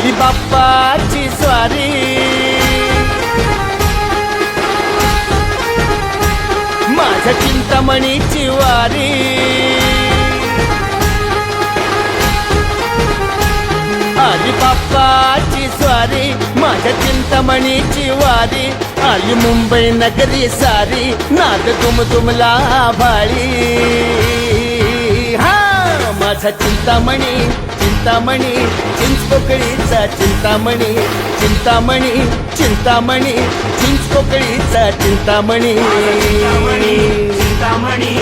आली बाप्पाची स्वारी, माझ्या चिंतामणीची वारी, आली बाप्पाची स्वारी, माझ्या चिंतामणीची वारी, आली मुंबई नगरी सारी, नाद तुमला भाळी. हा माझा चिंतामणी, चिंतामणी, चिंचपोकळीचा चिंतामणी, चिंतामणी, चिंतामणी, चिंचपोकळीचा चिंतामणी. चिंतामणी